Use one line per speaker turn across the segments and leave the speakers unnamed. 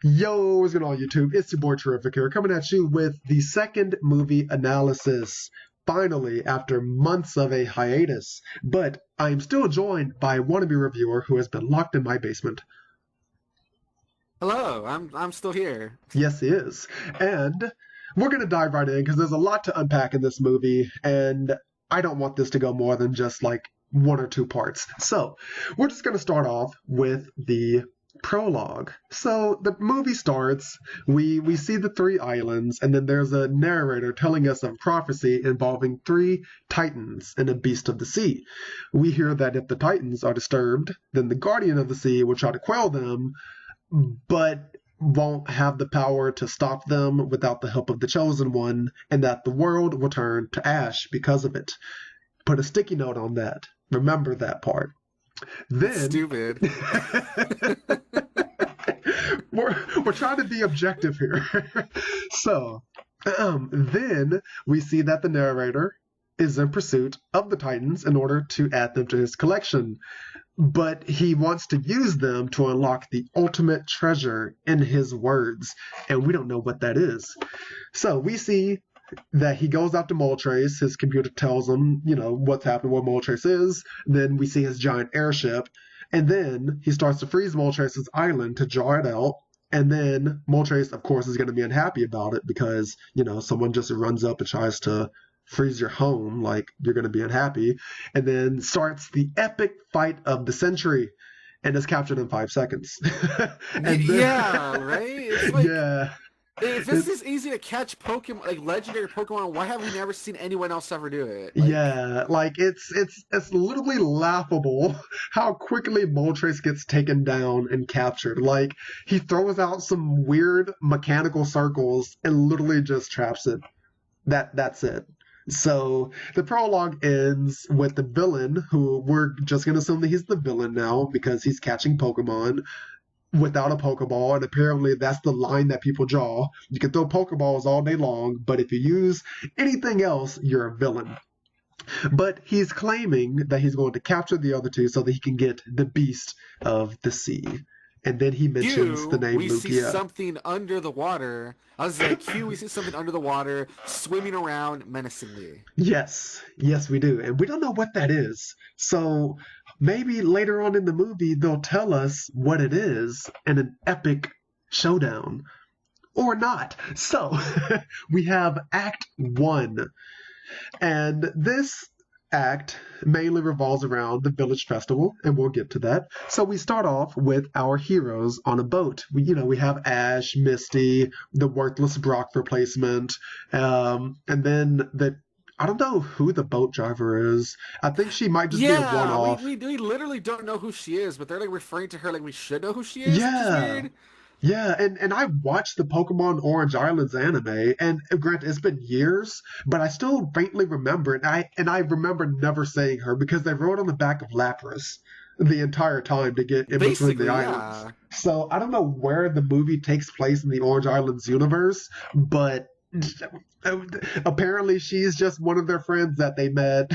Yo, what's going on YouTube? It's your boy Charific here, coming at you with the second movie analysis. Finally, after months of a hiatus. But I am still joined by Wannabe Reviewer who has been locked in my basement.
Hello, I'm still here.
Yes, he is. And we're going to dive right in because there's a lot to unpack in this movie, and I don't want this to go more than just like one or two parts. So, we're just going to start off with the prologue. So the movie starts, we see the three islands, and then there's a narrator telling us of prophecy involving three titans and a beast of the sea. We hear that if the titans are disturbed, then the guardian of the sea will try to quell them, but won't have the power to stop them without the help of the chosen one, and that the world will turn to ash because of it. Put a sticky note on that. Remember that part. Then
Stupid.
we're trying to be objective here. So then we see that the narrator is in pursuit of the Titans in order to add them to his collection, but he wants to use them to unlock the ultimate treasure in his words, and we don't know what that is. So we see that he goes out to Moltres. His computer tells him, what's happening, what Moltres is. Then we see his giant airship. And then he starts to freeze Moltres' island to draw it out. And then Moltres, of course, is going to be unhappy about it because, someone just runs up and tries to freeze your home. Like, you're going to be unhappy. And then starts the epic fight of the century. And is captured in 5 seconds.
And then, yeah, right? It's like,
yeah.
If this is easy to catch Pokemon, like legendary Pokemon, why have we never seen anyone else ever do it?
It's literally laughable how quickly Moltres gets taken down and captured. Like, he throws out some weird mechanical circles and literally just traps it. That's it. So the prologue ends with the villain, who we're just gonna assume that he's the villain now because he's catching Pokemon without a Pokeball, and apparently that's the line that people draw. You can throw Pokeballs all day long, but if you use anything else, you're a villain. But he's claiming that he's going to capture the other two so that he can get the Beast of the Sea. And then he mentions the name
we
Lugia.
See something under the water. I was like, we see something under the water, swimming around menacingly.
Yes, we do. And we don't know what that is. So maybe later on in the movie, they'll tell us what it is in an epic showdown. Or not. So we have Act 1. And this act mainly revolves around the village festival, and we'll get to that. So we start off with our heroes on a boat. We have Ash, Misty, the worthless Brock replacement, and then I don't know who the boat driver is. I think she might just be a one-off.
We literally don't know who she is, but they're like referring to her like we should know who she is. Yeah. Which is weird.
Yeah, and I watched the Pokemon Orange Islands anime, and granted, it's been years, but I still faintly remember it, and I remember never saying her because they rode on the back of Lapras the entire time to get in between the islands. So I don't know where the movie takes place in the Orange Islands universe, but apparently she's just one of their friends that they met,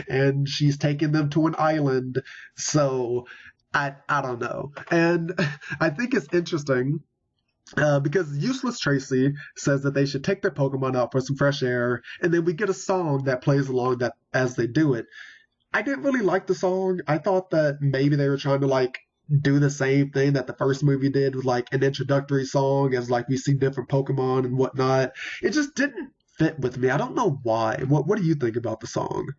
and she's taking them to an island, so I don't know. And I think it's interesting because Useless Tracy says that they should take their Pokemon out for some fresh air, and then we get a song that plays along that as they do it. I didn't really like the song. I thought that maybe they were trying to do the same thing that the first movie did with an introductory song as we see different Pokemon and whatnot. It just didn't fit with me. I don't know why. What do you think about the song?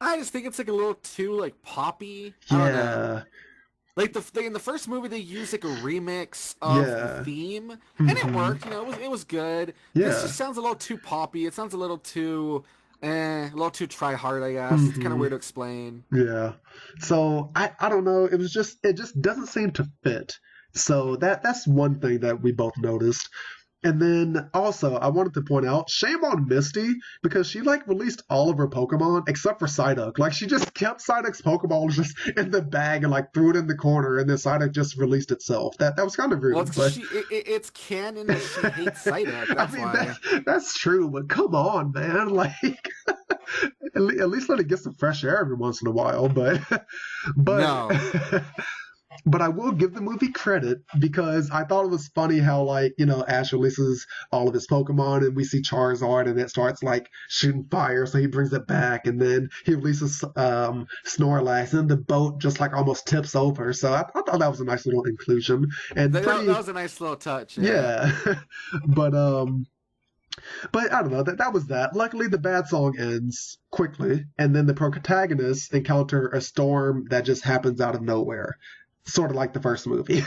I just think it's a little too poppy.
Yeah.
I don't know. In the first movie, they used a remix of the theme, and it worked. It was good.
Yeah.
This just sounds a little too poppy. It sounds a little too try hard, I guess. It's kind of weird to explain.
Yeah. So I don't know. It just doesn't seem to fit. So that's one thing that we both noticed. And then also, I wanted to point out, shame on Misty, because she released all of her Pokemon except for Psyduck. She just kept Psyduck's Pokeball just in the bag and threw it in the corner, and then Psyduck just released itself. That was kind of rude.
Well, it's canon that she hates Psyduck. That's why.
That's true, but come on, man. At least let it get some fresh air every once in a while. But
no.
But I will give the movie credit because I thought it was funny how, like, Ash releases all of his Pokemon and we see Charizard and it starts, like, shooting fire, so he brings it back. And then he releases Snorlax and the boat just, like, almost tips over. So I thought that was a nice little inclusion. And
that was a nice little touch.
Yeah. But I don't know, that was that. Luckily, the bad song ends quickly, and then the protagonists encounter a storm that just happens out of nowhere, sort of like the first movie.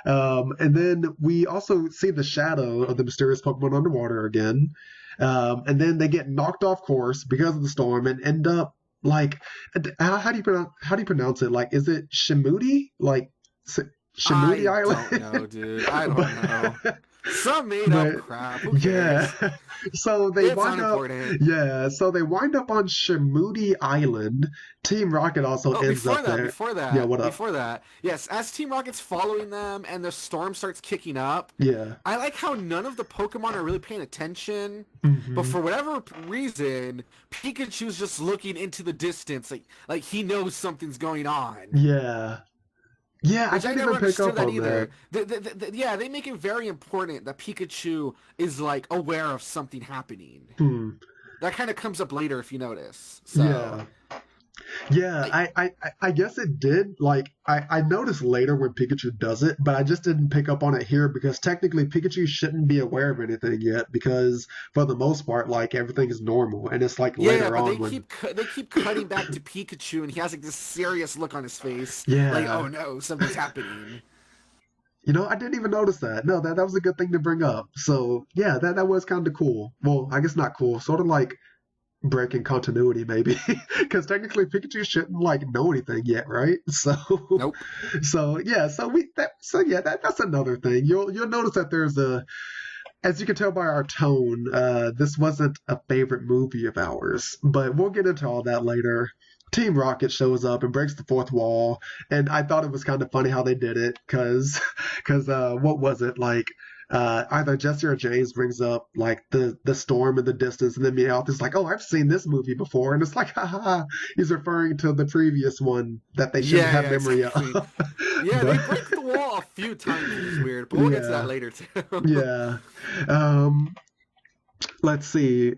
And then we also see the shadow of the mysterious Pokemon underwater again. And then they get knocked off course because of the storm and end up, like, how do you pronounce it? Like, is it Shimudi? Like, Shimudi Island?
I don't know, dude. I don't know. Some made up crap. Who cares?
Yeah. So they wind up. Yeah. So they wind up on Shimudi Island. Team Rocket also ends up there.
Before that.
Yeah. What up?
Before that. Yes. As Team Rocket's following them and the storm starts kicking up.
Yeah.
I like how none of the Pokemon are really paying attention. But for whatever reason, Pikachu's just looking into the distance, like he knows something's going on.
Yeah. Yeah, I didn't even pick up on that.
Yeah, they make it very important that Pikachu is, like, aware of something happening. That kind of comes up later if you notice. So.
Yeah, I guess it did. Like, I noticed later when Pikachu does it, but I just didn't pick up on it here because technically Pikachu shouldn't be aware of anything yet because for the most part, like, everything is normal, and it's like later on
they keep cutting back to Pikachu, and he has like this serious look on his face.
Yeah.
Like, oh no, something's happening.
I didn't even notice that. No, that was a good thing to bring up. So yeah, that was kind of cool. Well, I guess not cool. Sort of like breaking continuity maybe because technically Pikachu shouldn't like know anything yet, right? So
nope.
So yeah, that's another thing. You'll notice that there's as you can tell by our tone, this wasn't a favorite movie of ours, but we'll get into all that later. Team Rocket shows up and breaks the fourth wall, and I thought it was kind of funny how they did it because what was it, like, either Jesse or James brings up like the storm in the distance, and then Meowth is like, "Oh, I've seen this movie before," and it's like, haha, he's referring to the previous one that they shouldn't have memory
exactly.
of.
Yeah, they break the wall a few times, which is weird, but we'll get to that later too.
Yeah. Let's see.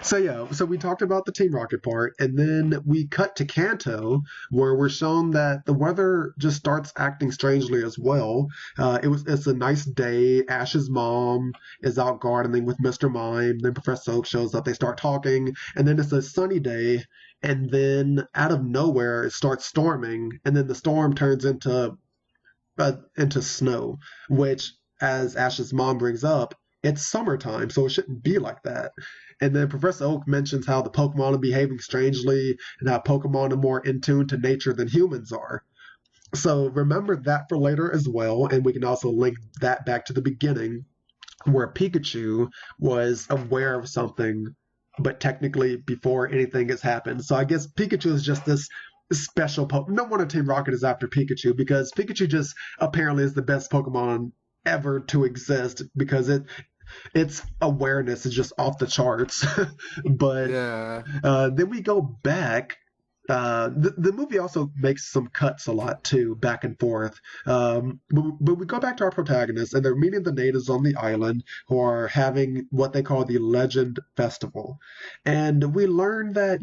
So we talked about the Team Rocket part, and then we cut to Kanto, where we're shown that the weather just starts acting strangely as well. It's a nice day. Ash's mom is out gardening with Mr. Mime. Then Professor Oak shows up. They start talking, and then it's a sunny day, and then out of nowhere it starts storming, and then the storm turns into snow, which, as Ash's mom brings up, it's summertime, so it shouldn't be like that. And then Professor Oak mentions how the Pokemon are behaving strangely and how Pokemon are more in tune to nature than humans are. So remember that for later as well, and we can also link that back to the beginning where Pikachu was aware of something, but technically before anything has happened. So I guess Pikachu is just this special Pokemon. No wonder Team Rocket is after Pikachu, because Pikachu just apparently is the best Pokemon ever to exist because its awareness is just off the charts. But then we go back. The movie also makes some cuts a lot too, back and forth. But we go back to our protagonists, and they're meeting the natives on the island who are having what they call the Legend Festival. And we learn that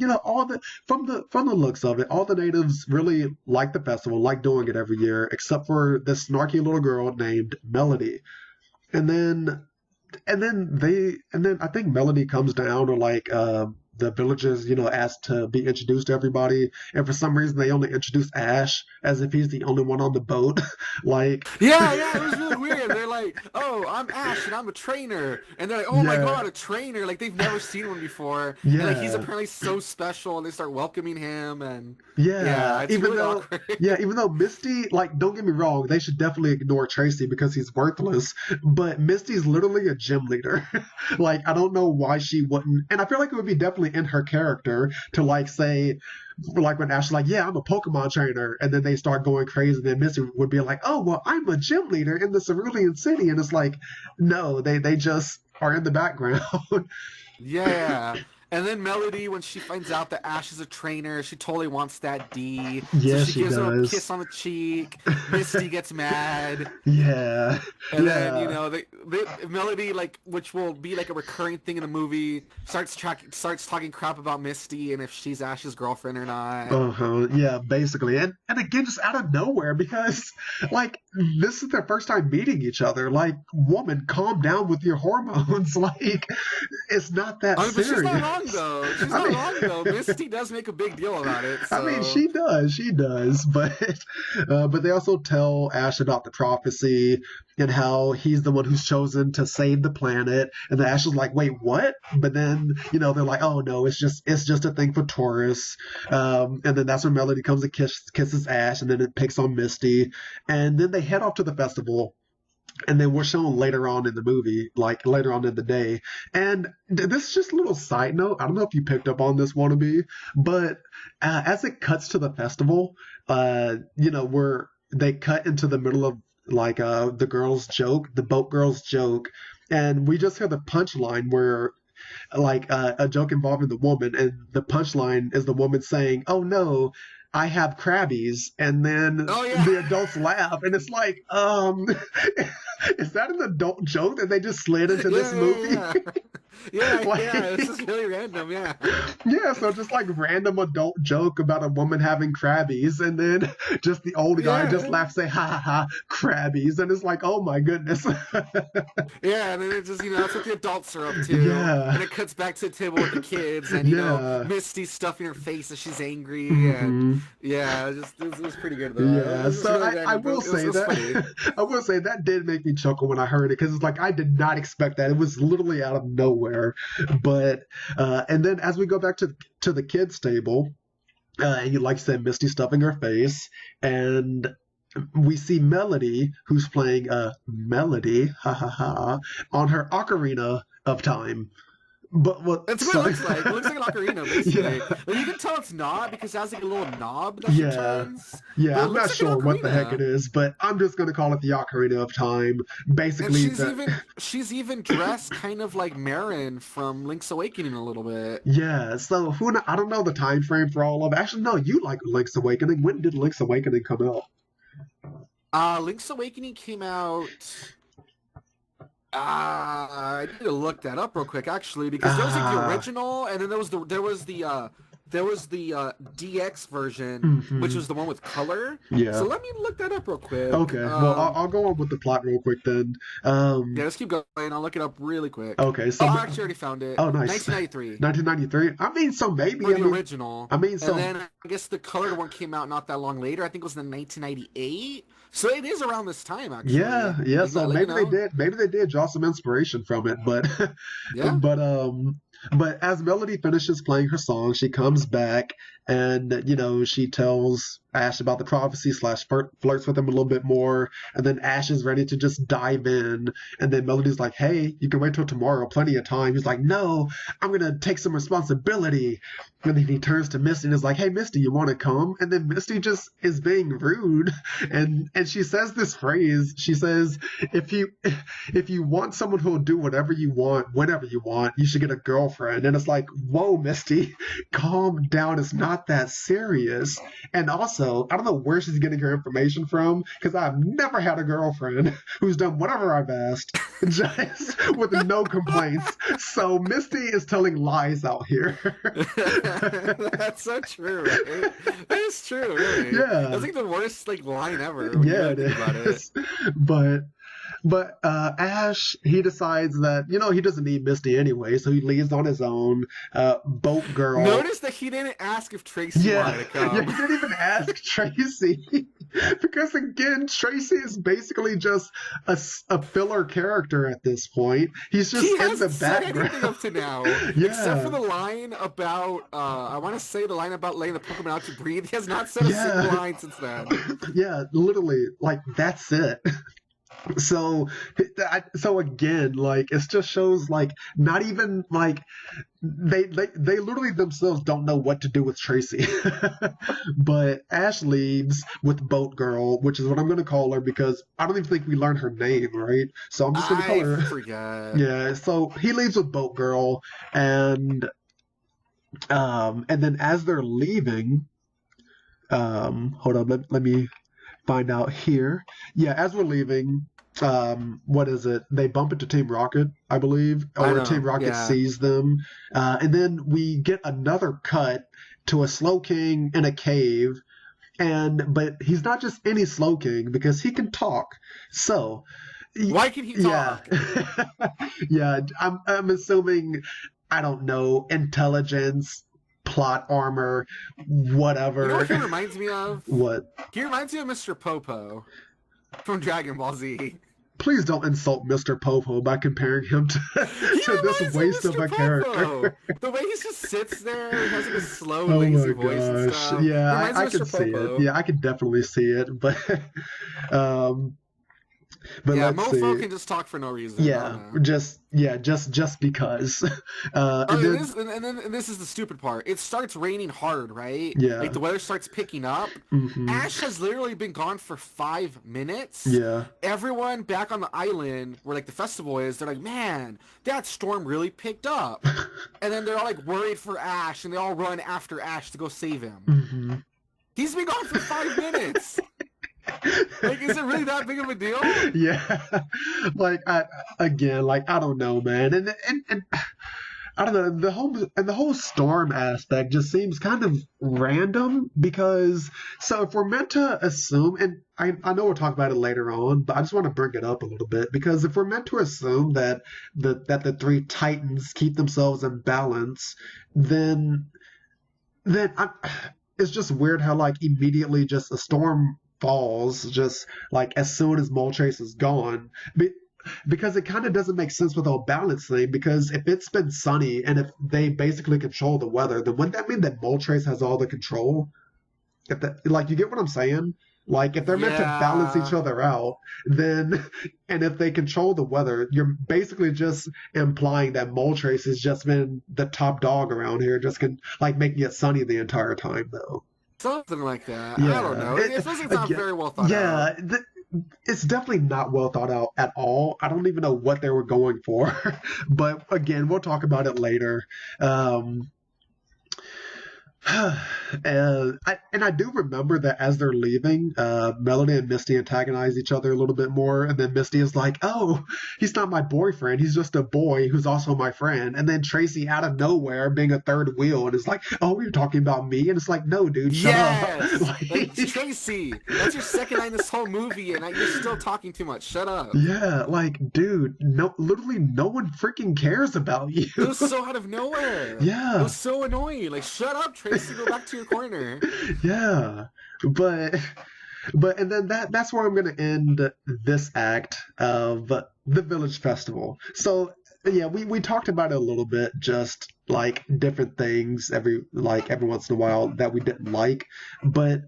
from the looks of it, all the natives really like the festival, like doing it every year, except for this snarky little girl named Melody. And then I think Melody comes down, or like the villagers, asked to be introduced to everybody, and for some reason they only introduce Ash as if he's the only one on the boat. Like,
yeah, it was really weird. They're like, "Oh, I'm Ash and I'm a trainer," and they're like, "Oh my god, a trainer!" Like they've never seen one before.
Yeah,
and like he's apparently so special, and they start welcoming him, and it's
even
really
though
awkward.
even though Misty, like, don't get me wrong, they should definitely ignore Tracy because he's worthless, but Misty's literally a gym leader. Like, I don't know why she wouldn't, and I feel like it would be definitely in her character to like say, like when Ash is like, "Yeah, I'm a Pokemon trainer," and then they start going crazy, and then Misty would be like, "Oh, well, I'm a gym leader in the Cerulean City," and it's like, no, they just are in the background.
Yeah. And then Melody, when she finds out that Ash is a trainer, she totally wants that D. So
Yeah,
she
she
gives him a
does.
kiss on the cheek. Misty gets mad.
Yeah,
And then,
yeah.
Melody, like, which will be like a recurring thing in the movie, starts talking crap about Misty and if she's Ash's girlfriend or not.
Uh-huh. Yeah, basically. And again, just out of nowhere, because like this is their first time meeting each other. Like, woman, calm down with your hormones. Like, it's not that
I mean, but she's not
serious.
wrong though. She's
I
not
mean,
wrong though. Misty does make a big deal about it.
I mean,
So
she does, but they also tell Ash about the prophecy and how he's the one who's chosen to save the planet. And then Ash is like, "Wait, what?" But then they're like, "Oh no, it's just a thing for tourists." And then that's when Melody comes and kisses Ash, and then it picks on Misty, and then they head off to the festival. And then we're shown later on in the movie, like later on in the day. And this is just a little side note. I don't know if you picked up on this, Wannabe, but as it cuts to the festival, where they cut into the middle of like the girls' joke, the boat girls' joke, and we just hear the punchline where like a joke involving the woman, and the punchline is the woman saying, "Oh no, I have crabbies," and then
oh yeah.
the adults laugh, and it's like, is that an adult joke that they just slid into this movie?
Yeah,
Like-
this is really random, yeah.
Yeah, so just like random adult joke about a woman having crabbies, and then just the old guy
Yeah.
just laughs, say, "Ha ha ha, crabbies," and it's like, oh my goodness.
Yeah, and then it just, that's what the adults are up to.
Yeah.
And it cuts back to the table with the kids, and,
Yeah.
Misty's stuffing her face as she's angry,
Mhm.
and, yeah, it was pretty good, though.
Yeah,
It was
so
really
I
random,
will
but it was-
say
it was funny.
that I will say that did make me chuckle when I heard it, because it's like I did not expect that. It was literally out of nowhere. But and then as we go back to the kids' table, and you like you said, Misty stuffing her face, and we see Melody, who's playing Melody, ha ha ha, on her ocarina of time. But what?
That's what it looks like. It looks like an ocarina, basically.
Yeah.
But you can tell it's not because it has like a little knob that she
Yeah.
turns.
Yeah,
But it
I'm
looks
not
like an
sure what the heck
ocarina.
it is, but I'm just gonna call it the Ocarina of Time.
And
Basically,
she's even dressed kind of like Marin from Link's Awakening a little bit.
yeah. So I don't know the time frame for all of it. Actually, no, you like Link's Awakening. When did Link's Awakening come out?
Link's Awakening came out. I need to look that up real quick, actually, because there was like the original, and then there was the DX version, which was the one with color.
Yeah.
So let me look that up real quick.
Okay. Well, I'll go on with the plot real quick then.
Yeah, let's keep going. I'll look it up really quick.
Okay. So
I actually already found it.
Oh, nice.
1993.
1993. I mean, so maybe
For the original.
I mean, so
And then I guess the colored one came out not that long later. I think it was in 1998. So it is around this time, actually.
yeah. So maybe they did draw some inspiration from it, but
Yeah.
but as Melody finishes playing her song, she comes back and she tells Ash about the prophecy / flirts with him a little bit more, and then Ash is ready to just dive in, and then Melody's like, "Hey, you can wait till tomorrow, plenty of time." He's like, "No, I'm gonna take some responsibility." And then he turns to Misty and is like, "Hey, Misty, you want to come?" And then Misty just is being rude, and she says this phrase. She says, "If you want someone who will do whatever you want, whenever you want, you should get a girlfriend." And it's like, whoa, Misty, calm down. It's not that serious. And also, I don't know where she's getting her information from, because I've never had a girlfriend who's done whatever I've asked, just with no complaints. So Misty is telling lies out here.
That's so true, right? That is true, really.
Yeah.
That's like the worst line ever. When
Yeah,
you
it
think about it.
is. But Ash, he decides that he doesn't need Misty anyway, so he leaves on his own. Boat girl.
Notice that he didn't ask if Tracy wanted to come.
Yeah, he didn't even ask Tracy. Because again, Tracy is basically just a filler character at this point. He's just
He
in the
hasn't said anything
background.
up to now,
Yeah.
except for the line about I want to say the line about letting the Pokemon out to breathe. He has not said a single line since then.
Yeah, literally, like that's it. So again, like it just shows like not even like they literally themselves don't know what to do with Tracy. But Ash leaves with Boat Girl, which is what I'm gonna call her because I don't even think we learned her name, right? So I'm just gonna call her.
I forget.
Yeah, so he leaves with Boat Girl, and And then as they're leaving, hold on, let me find out here. Yeah, as we're leaving, what is it? They bump into Team Rocket, I believe,
I
or Team
know.
Rocket
Yeah.
sees them, and then we get another cut to a Slow King in a cave, but he's not just any Slow King because he can talk. So,
Why can he
yeah,
talk?
yeah, I'm assuming, I don't know, intelligence, plot armor,
You know what
whatever.
he reminds me of?
What?
He reminds me of Mr. Popo from Dragon Ball Z.
Please don't insult Mr. Popo by comparing him to,
He
to this
reminds me of
waste of
Mr.
a character.
Popo. The way he just sits there, he has like a slow,
Oh
lazy
my
voice and
gosh.
stuff.
Yeah,
He reminds
I
me of
can
Mr.
see it.
Popo.
Yeah, I can definitely see it. Um, but
Yeah,
let's
Mofo
see.
can just talk for no reason. I don't
Yeah,
know.
just because.
Oh,
And then
and this is the stupid part. It starts raining hard, right?
yeah.
Like the weather starts picking up.
Hmm.
Ash has literally been gone for 5 minutes.
Yeah.
Everyone back on the island where like the festival is, they're like, man, that storm really picked up. And then they're all like worried for Ash, and they all run after Ash to go save him.
Hmm.
He's been gone for 5 minutes. Like, is it really that big of a deal?
Yeah. Like again, like I don't know, man. And I don't know, the whole storm aspect just seems kind of random because so if we're meant to assume, and I know we'll talk about it later on, but I just want to bring it up a little bit because if we're meant to assume that the three titans keep themselves in balance, then it's just weird how like immediately just a storm falls just like as soon as Moltres is gone. Because it kind of doesn't make sense with the whole balance thing. Because if it's been sunny and if they basically control the weather, then wouldn't that mean that Moltres has all the control? If that, like, you get what I'm saying? Like, if they're meant to balance each
Yeah.
other out, then, and if they control the weather, you're basically just implying that Moltres has just been the top dog around here, just can, like, making it sunny the entire time, though.
Something like that. I don't
Yeah.
know. It feels like it's not
Again,
very well thought out.
yeah. It's definitely not well thought out at all. I don't even know what they were going for. But again, we'll talk about it later. Um, and I do remember that as they're leaving, Melody and Misty antagonize each other a little bit more, and then Misty is like, "Oh, he's not my boyfriend. He's just a boy who's also my friend." And then Tracy, out of nowhere, being a third wheel, and is like, "Oh, you're talking about me?" And it's like, "No, dude, shut up."
Yes! Like,
Like,
Tracy, that's your second line this whole movie, and you're still talking too much. Shut up.
yeah, like, dude, no, literally, no one freaking cares about you.
It was so out of nowhere. It
Yeah,
was so annoying. Like, shut up, Tracy. Go back to your corner.
yeah, but and then that's where I'm gonna end this act of the Village Festival. So yeah, we talked about it a little bit, just like different things every once in a while that we didn't like, but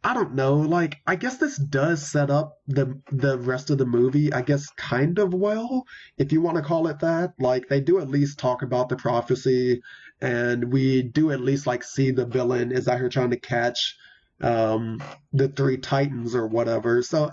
I don't know, like I guess this does set up the rest of the movie, I guess kind of well, if you want to call it that. Like they do at least talk about the prophecy, and we do at least like see the villain is out here trying to catch the three titans or whatever. So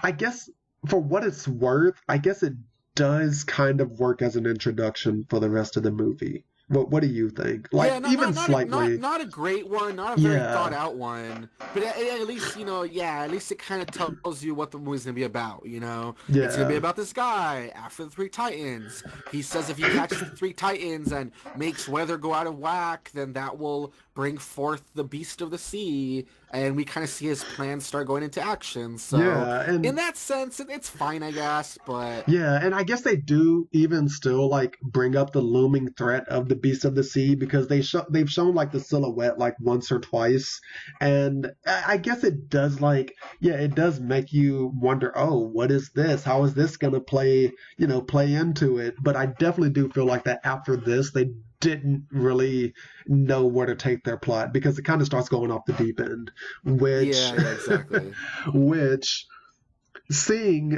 I guess for what it's worth, I guess it does kind of work as an introduction for the rest of the movie. What do you think? Like
Yeah,
even slightly.
not a great one, not a very thought
Yeah.
out one, but at least at least it kind of tells you what the movie's gonna be about. It's gonna be
Yeah.
about this guy after the three titans. He says if he catches the three titans and makes weather go out of whack, then that will bring forth the beast of the sea, and we kind of see his plans start going into action. So
Yeah,
in
and
that sense, it's fine, I guess, but.
yeah, and I guess they do even still like bring up the looming threat of the beast of the sea because they've shown like the silhouette like once or twice, and I guess it does like yeah, it does make you wonder, oh, what is this? How is this gonna play into it? But I definitely do feel like that after this they didn't really know where to take their plot because it kind of starts going off the deep end, which
Yeah, exactly.
which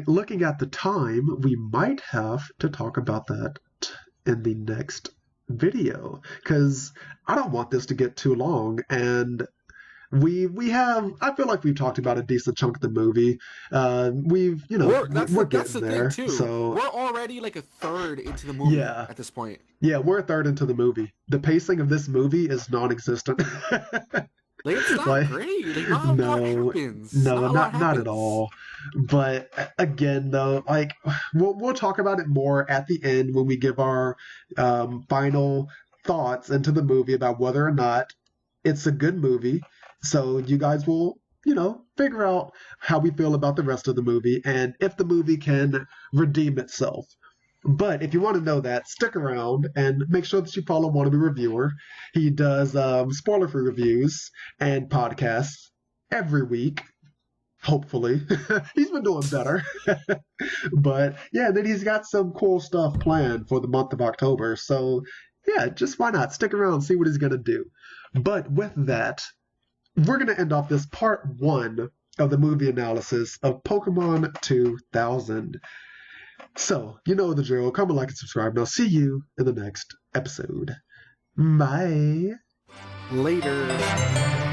looking at the time, we might have to talk about that in the next video because I don't want this to get too long. And we have, I feel like we've talked about a decent chunk of the movie. We've, we're
That's
getting
the thing
there.
too.
So
We're already like a third into the movie
yeah,
at this point.
yeah, we're a third into the movie. The pacing of this movie is non-existent.
Like it's not
Like,
great. Like not a lot
no,
happens.
no,
Not a lot
not at
happens.
all. But again, though, like we'll talk about it more at the end when we give our final thoughts into the movie about whether or not it's a good movie. So you guys will, figure out how we feel about the rest of the movie and if the movie can redeem itself. But if you want to know that, stick around and make sure that you follow Wannabe Reviewer. He does spoiler-free reviews and podcasts every week. Hopefully, he's been doing better. But yeah, then he's got some cool stuff planned for the month of October. So yeah, just why not stick around and see what he's gonna do. But with that, we're gonna end off this part one of the movie analysis of Pokemon 2000. So, you know the drill. Comment, like, and subscribe. And I'll see you in the next episode. Bye.
Later.